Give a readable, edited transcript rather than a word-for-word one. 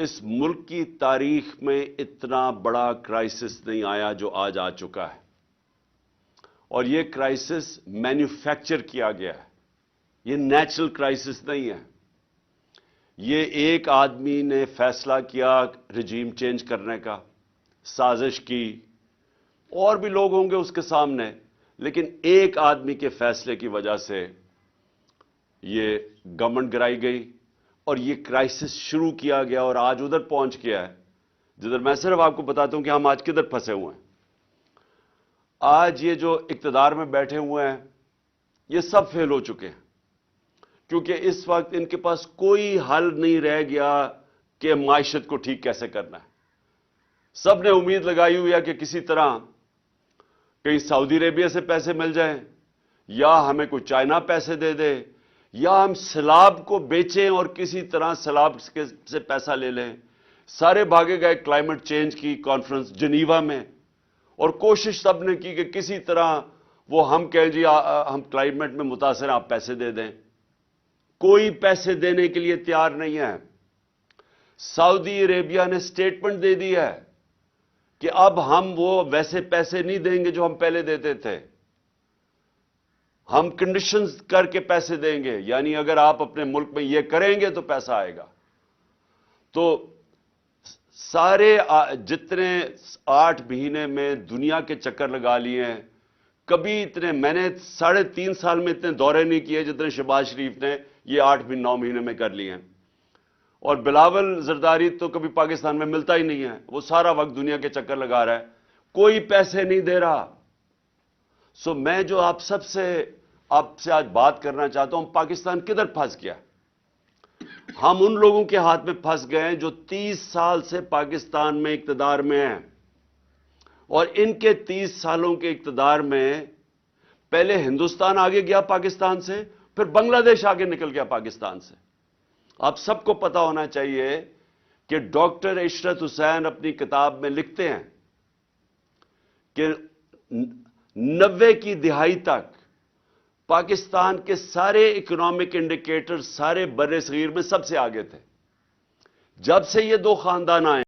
اس ملک کی تاریخ میں اتنا بڑا کرائسس نہیں آیا جو آج آ چکا ہے، اور یہ کرائسس مینوفیکچر کیا گیا ہے، یہ نیچرل کرائسس نہیں ہے۔ یہ ایک آدمی نے فیصلہ کیا رجیم چینج کرنے کا، سازش کی، اور بھی لوگ ہوں گے اس کے سامنے، لیکن ایک آدمی کے فیصلے کی وجہ سے یہ گورنمنٹ گرائی گئی اور یہ کرائسس شروع کیا گیا اور آج ادھر پہنچ گیا ہے جدھر میں صرف آپ کو بتاتا ہوں کہ ہم آج کدھر پھنسے ہوئے ہیں۔ آج یہ جو اقتدار میں بیٹھے ہوئے ہیں یہ سب فیل ہو چکے ہیں، کیونکہ اس وقت ان کے پاس کوئی حل نہیں رہ گیا کہ معیشت کو ٹھیک کیسے کرنا ہے۔ سب نے امید لگائی ہوئی ہے کہ کسی طرح کہیں سعودی عربیہ سے پیسے مل جائیں، یا ہمیں کوئی چائنا پیسے دے دے، یا ہم سیلاب کو بیچیں اور کسی طرح سیلاب سے پیسہ لے لیں۔ سارے بھاگے گئے کلائمیٹ چینج کی کانفرنس جنیوا میں، اور کوشش سب نے کی کہ کسی طرح وہ ہم کہیں جی ہم کلائمیٹ میں متاثر ہیں، آپ پیسے دے دیں۔ کوئی پیسے دینے کے لیے تیار نہیں ہے۔ سعودی عربیہ نے سٹیٹمنٹ دے دی ہے کہ اب ہم وہ ویسے پیسے نہیں دیں گے جو ہم پہلے دیتے تھے، ہم کنڈیشنز کر کے پیسے دیں گے، یعنی اگر آپ اپنے ملک میں یہ کریں گے تو پیسہ آئے گا۔ تو سارے جتنے 8 مہینے میں دنیا کے چکر لگا لیے ہیں، کبھی اتنے میں نے 3.5 سال میں اتنے دورے نہیں کیے جتنے شہباز شریف نے یہ 8-9 مہینے میں کر لیے ہیں۔ اور بلاول زرداری تو کبھی پاکستان میں ملتا ہی نہیں ہے، وہ سارا وقت دنیا کے چکر لگا رہا ہے، کوئی پیسے نہیں دے رہا۔ سو میں جو آپ سے آج بات کرنا چاہتا ہوں، پاکستان کدھر پھنس گیا؟ ہم ان لوگوں کے ہاتھ میں پھنس گئے ہیں جو 30 سال سے پاکستان میں اقتدار میں ہیں، اور ان کے 30 سالوں کے اقتدار میں پہلے ہندوستان آگے گیا پاکستان سے، پھر بنگلہ دیش آگے نکل گیا پاکستان سے۔ آپ سب کو پتا ہونا چاہیے کہ ڈاکٹر عشرت حسین اپنی کتاب میں لکھتے ہیں کہ 90 کی دہائی تک پاکستان کے سارے اکنامک انڈیکیٹر سارے بر صغیر میں سب سے آگے تھے۔ جب سے یہ 2 خاندان آئے